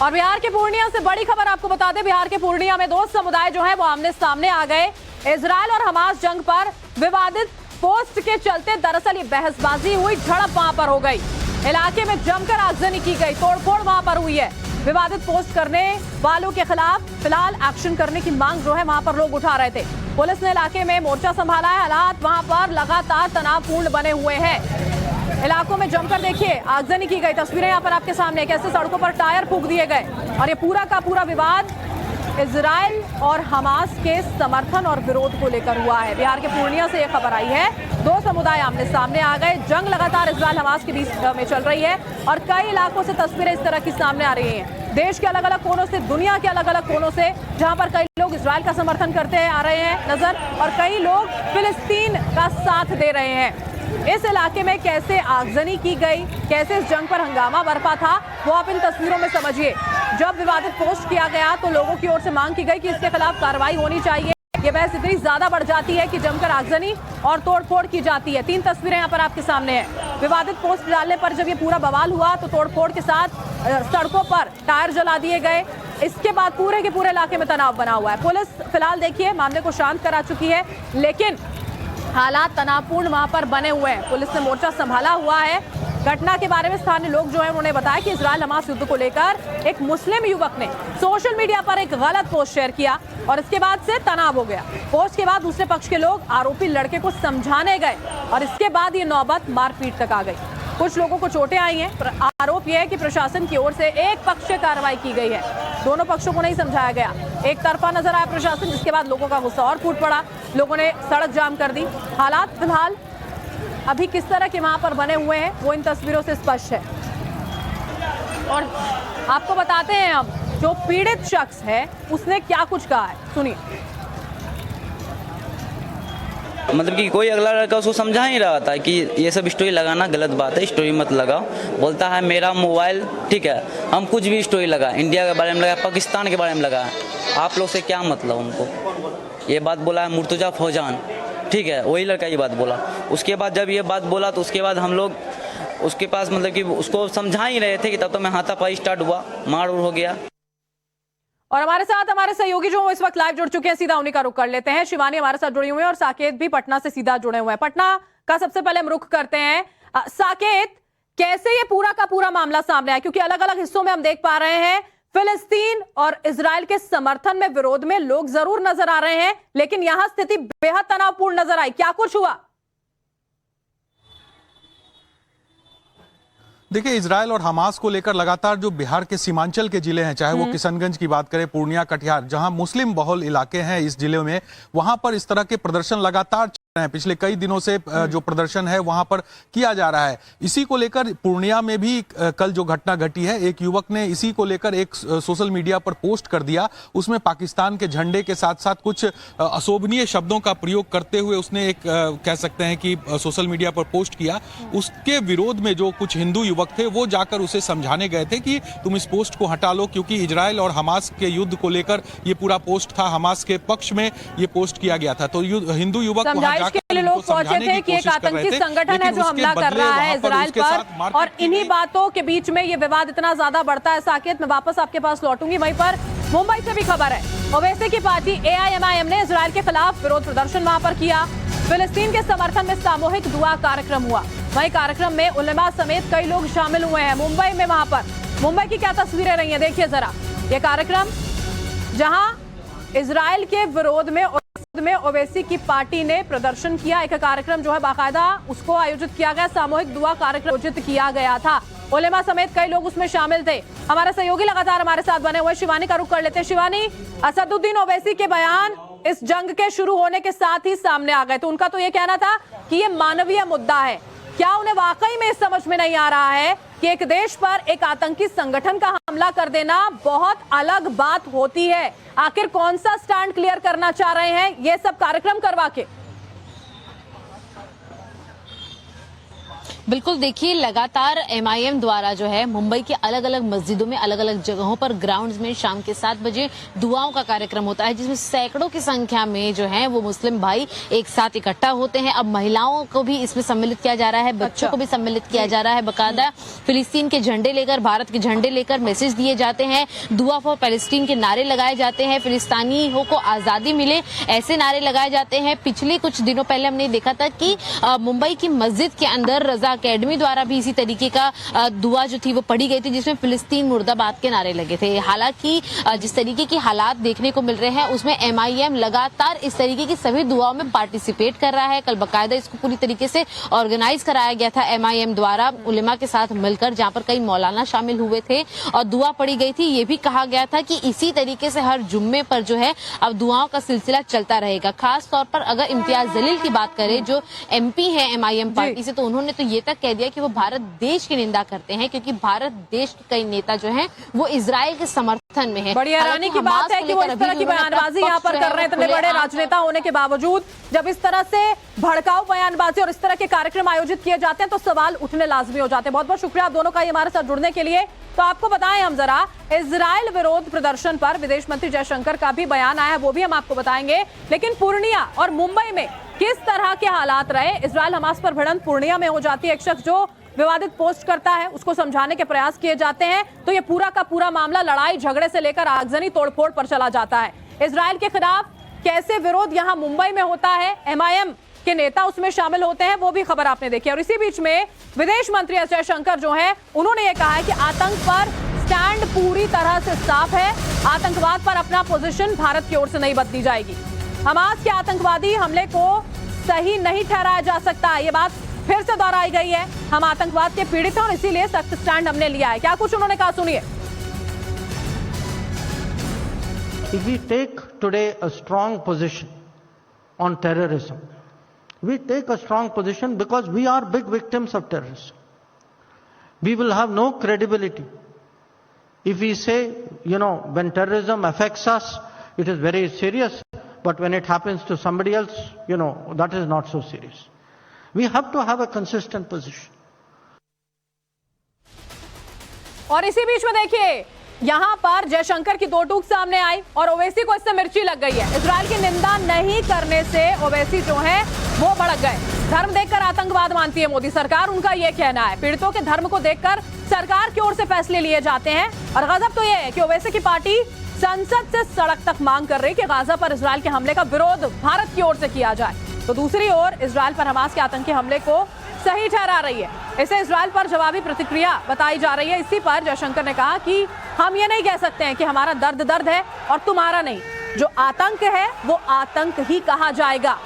और बिहार के पूर्णिया से बड़ी खबर आपको बता दें, बिहार के पूर्णिया में दो समुदाय जो है वो आमने सामने आ गए। इजराइल और हमास जंग पर विवादित पोस्ट के चलते दरअसल ये बहसबाजी हुई, झड़प वहां पर हो गई। इलाके में जमकर आगजनी की गई, तोड़फोड़ वहां पर हुई है। विवादित पोस्ट करने वालों के खिलाफ फिलहाल एक्शन करने की मांग जो है वहां पर लोग उठा रहे थे। पुलिस ने इलाके में मोर्चा संभाला है। हालात वहां पर लगातार तनावपूर्ण बने हुए हैं। इलाकों में जमकर देखिए आगजनी की गई। तस्वीरें यहाँ पर आपके सामने, कैसे सड़कों पर टायर फूंक दिए गए। और ये पूरा का पूरा विवाद इजराइल और हमास के समर्थन और विरोध को लेकर हुआ है। बिहार के पूर्णिया से यह खबर आई है, दो समुदाय आमने सामने आ गए। जंग लगातार इजराइल हमास के बीच में चल रही है और कई इलाकों से तस्वीरें इस तरह की सामने आ रही हैं। देश के अलग अलग कोनों से, दुनिया के अलग अलग कोनों से, जहां पर कई लोग इजराइल का समर्थन करते आ रहे हैं नजर, और कई लोग फिलिस्तीन का साथ दे रहे हैं। इस इलाके में कैसे आगजनी की गई, कैसे इस जंग पर हंगामा बरपा था, वो आप इन तस्वीरों में समझिए। जब विवादित पोस्ट किया गया तो लोगों की ओर से मांग की गई कि इसके खिलाफ कार्रवाई होनी चाहिए। ये बहस इतनी ज्यादा बढ़ जाती है कि जमकर आगजनी और तोड़फोड़ की जाती है। 3 तस्वीरें यहाँ पर आपके सामने हैं। विवादित पोस्ट डालने पर जब ये पूरा बवाल हुआ तो तोड़फोड़ के साथ सड़कों पर टायर जला दिए गए। इसके बाद पूरे के पूरे इलाके में तनाव बना हुआ है। पुलिस फिलहाल देखिए मामले को शांत करा चुकी है, लेकिन हालात तनावपूर्ण वहां पर बने हुए हैं। पुलिस ने मोर्चा संभाला हुआ है। घटना के बारे में स्थानीय लोग जो है उन्होंने बताया कि इजराइल हमास युद्ध को लेकर एक मुस्लिम युवक ने सोशल मीडिया पर एक गलत पोस्ट शेयर किया और इसके बाद से तनाव हो गया। पोस्ट के बाद दूसरे पक्ष के लोग आरोपी लड़के को समझाने गए और इसके बाद ये नौबत मारपीट तक आ गई। कुछ लोगों को चोटें आई हैं। आरोप यह है कि प्रशासन की ओर से एक पक्ष से कार्रवाई की गई है, दोनों पक्षों को नहीं समझाया गया। एक तरफा नजर आया प्रशासन, जिसके बाद लोगों का गुस्सा और फूट पड़ा। लोगों ने सड़क जाम कर दी। हालात फिलहाल अभी किस तरह के वहां पर बने हुए हैं वो इन तस्वीरों से स्पष्ट है। और आपको बताते हैं हम, जो पीड़ित शख्स है उसने क्या कुछ कहा है, सुनिए। मतलब कि कोई अगला लड़का उसको समझा ही रहा था कि ये सब स्टोरी लगाना गलत बात है, स्टोरी मत लगाओ। बोलता है मेरा मोबाइल, ठीक है, हम कुछ भी स्टोरी लगा, इंडिया के बारे में लगा, पाकिस्तान के बारे में लगा, आप लोग से क्या मतलब उनको। ये बात बोला है मुर्तजा फौजान, ठीक है, वही लड़का ये बात बोला। उसके बाद जब ये बात बोला तो उसके बाद हम लोग उसके पास मतलब कि उसको समझा ही रहे थे कि तब तो मैं हाथापाई स्टार्ट हुआ, मार उड़ हो गया। और हमारे साथ हमारे सहयोगी जो इस वक्त लाइव जुड़ चुके हैं, सीधा उन्हीं का रुख कर लेते हैं। शिवानी हमारे साथ जुड़ी हुई है और साकेत भी पटना से सीधा जुड़े हुए हैं। पटना का सबसे पहले हम रुख करते हैं। साकेत, कैसे ये पूरा का पूरा मामला सामने आया, क्योंकि अलग अलग हिस्सों में हम देख पा रहे हैं फिलिस्तीन और इजराइल के समर्थन में, विरोध में लोग जरूर नजर आ रहे हैं, लेकिन यहां स्थिति बेहद तनावपूर्ण नजर आई। क्या कुछ हुआ? देखिए, इजराइल और हमास को लेकर लगातार जो बिहार के सीमांचल के जिले हैं, चाहे वो किशनगंज की बात करें, पूर्णिया, कटिहार, जहां मुस्लिम बहुल इलाके हैं इस जिले में, वहां पर इस तरह के प्रदर्शन लगातार पिछले कई दिनों से जो प्रदर्शन है वहां पर किया जा रहा है। इसी को लेकर पूर्णिया में भी कल जो घटना घटी है, एक युवक ने इसी को लेकर एक सोशल मीडिया पर पोस्ट कर दिया। उसमें पाकिस्तान के झंडे के साथ साथ कुछ अशोभनीय शब्दों का प्रयोग करते हुए उसने एक कह सकते हैं कि सोशल मीडिया पर पोस्ट किया। उसके विरोध में जो कुछ हिंदू युवक थे वो जाकर उसे समझाने गए थे कि तुम इस पोस्ट को हटा लो, क्योंकि इजराइल और हमास के युद्ध को लेकर ये पूरा पोस्ट था, हमास के पक्ष में ये पोस्ट किया गया था। तो हिंदू युवक के लिए लोग पहुंचे थे कि एक आतंकी संगठन है जो हमला कर रहा है इजराइल पर, और इन्हीं बातों के बीच में ये विवाद इतना ज्यादा बढ़ता है। साकेत, मैं वापस आपके पास लौटूंगी। वहीं पर मुंबई से भी खबर है, ओवैसी की पार्टी AIMIM ने इजराइल के खिलाफ विरोध प्रदर्शन वहां पर किया। फिलिस्तीन के समर्थन में सामूहिक दुआ कार्यक्रम हुआ। वहीं कार्यक्रम में उलेमा समेत कई लोग शामिल हुए हैं मुंबई में। वहां पर मुंबई की क्या तस्वीरें रही हैं, देखिए जरा। ये कार्यक्रम जहां इजराइल के विरोध में ओवैसी की पार्टी ने प्रदर्शन किया। एक कार्यक्रम जो है बाकायदा उसको आयोजित किया गया, सामूहिक दुआ कार्यक्रम आयोजित किया गया था। उलेमा समेत कई लोग उसमें शामिल थे। हमारे सहयोगी लगातार हमारे साथ बने हुए, शिवानी का रुख कर लेते हैं। शिवानी, असदुद्दीन ओवैसी के बयान इस जंग के शुरू होने के साथ ही सामने आ गए। तो उनका तो ये कहना था कि ये मानवीय मुद्दा है। क्या उन्हें वाकई में समझ में नहीं आ रहा है कि एक देश पर एक आतंकी संगठन का हमला कर देना बहुत अलग बात होती है? आखिर कौन सा स्टैंड क्लियर करना चाह रहे हैं ये सब कार्यक्रम करवा के? बिल्कुल, देखिए लगातार MIM द्वारा जो है मुंबई के अलग अलग मस्जिदों में, अलग अलग जगहों पर, ग्राउंड्स में शाम के 7 बजे दुआओं का कार्यक्रम होता है, जिसमें सैकड़ों की संख्या में जो है वो मुस्लिम भाई एक साथ इकट्ठा होते हैं। अब महिलाओं को भी इसमें सम्मिलित किया जा रहा है, बच्चों को भी सम्मिलित किया जा रहा है। बकायदा फिलिस्तीन के झंडे लेकर, भारत के झंडे लेकर मैसेज दिए जाते हैं, दुआ फॉर पैलेस्टीन के नारे लगाए जाते हैं, फिलिस्तीनियों को आजादी मिले ऐसे नारे लगाए जाते हैं। पिछले कुछ दिनों पहले हमने देखा था कि मुंबई की मस्जिद के अंदर रजा अकेडमी द्वारा भी इसी तरीके का दुआ जो थी वो पढ़ी गई थी, जिसमें फिलिस्तीन मुर्दाबाद के नारे लगे थे। हालांकि जिस तरीके की हालात देखने को मिल रहे हैं उसमें MIM लगातार इस तरीके की सभी दुआओं में पार्टिसिपेट कर रहा है। कल बकायदा इसको पूरी तरीके से ऑर्गेनाइज कराया गया था MIM द्वारा उलेमा के साथ मिलकर, जहां पर कई मौलाना शामिल हुए थे और दुआ पढ़ी गई थी। ये भी कहा गया था कि इसी तरीके से हर जुम्मे पर जो है अब दुआओं का सिलसिला चलता रहेगा। खास तौर पर अगर इम्तियाज जलील की बात करें जो MP है MIM पार्टी से, तो उन्होंने तो ये तक कह दिया कि वो भारत देश की निंदा करते हैं, क्योंकि भारत देश के कई नेता जो हैं वो इजराइल के समर्थन में है। बड़ी हैरानी की बात है कि वो इस तरह की बयानबाजी यहाँ पर कर रहे हैं, इतने बड़े राजनेता होने के बावजूद जब इस तरह से भड़काऊ बयानबाजी और इस तरह के कार्यक्रम आयोजित किए जाते हैं तो सवाल उठने लाजमी हो जाते हैं। बहुत बहुत शुक्रिया आप दोनों का हमारे साथ जुड़ने के लिए। तो आपको बताएं हम जरा, इजराइल विरोध प्रदर्शन पर विदेश मंत्री जयशंकर का भी बयान आया है, वो भी हम आपको बताएंगे। लेकिन पूर्णिया और मुंबई में किस तरह के हालात रहे? इजराइल हमास पर भिड़ंत पूर्णिया में हो जाती है, एक शख्स जो विवादित पोस्ट करता है उसको समझाने के प्रयास किए जाते हैं, तो ये पूरा का पूरा मामला लड़ाई झगड़े से लेकर आगजनी तोड़फोड़ पर चला जाता है। इजराइल के खिलाफ कैसे विरोध यहाँ मुंबई में होता है, MIM के नेता उसमें शामिल होते हैं, वो भी खबर आपने देखी। और इसी बीच में विदेश मंत्री एस जयशंकर जो है उन्होंने ये कहा है कि आतंक पर स्टैंड पूरी तरह से साफ है, आतंकवाद पर अपना पोजीशन भारत की ओर से नहीं बदली जाएगी। हमास के आतंकवादी हमले को सही नहीं ठहराया जा सकता, ये बात फिर से दोहराई गई है। हम आतंकवाद के पीड़ित हैं और इसीलिए सख्त स्टैंड हमने लिया है। क्या कुछ उन्होंने कहा, सुनिए। If we take today a strong position on terrorism, we take a strong position because we are big victims of terrorism. We will have no credibility if we say, when terrorism affects us, it is very serious, but when it happens to somebody else, that is not so serious. We have to have a consistent position. और इसी बीच में देखिए यहाँ पर जयशंकर की दो टूक सामने आई और ओवैसी को इससे मिर्ची लग गई है। इजराइल की निंदा नहीं करने से ओवैसी जो है वो भड़क गए। धर्म देखकर आतंकवाद मानती है मोदी सरकार, उनका यह कहना है। पीड़ितों के धर्म को देखकर सरकार की ओर से फैसले लिए जाते हैं। और गजब तो यह है कि ओवैसी की पार्टी संसद से सड़क तक मांग कर रही कि गाजा पर इजराइल के हमले का विरोध भारत की ओर से किया जाए, तो दूसरी ओर इजराइल पर हमास के आतंकी हमले को सही ठहरा रही है। इसे इजराइल पर जवाबी प्रतिक्रिया बताई जा रही है। इसी पर जयशंकर ने कहा कि हम ये नहीं कह सकते हैं कि हमारा दर्द है और तुम्हारा नहीं। जो आतंक है वो आतंक ही कहा जाएगा।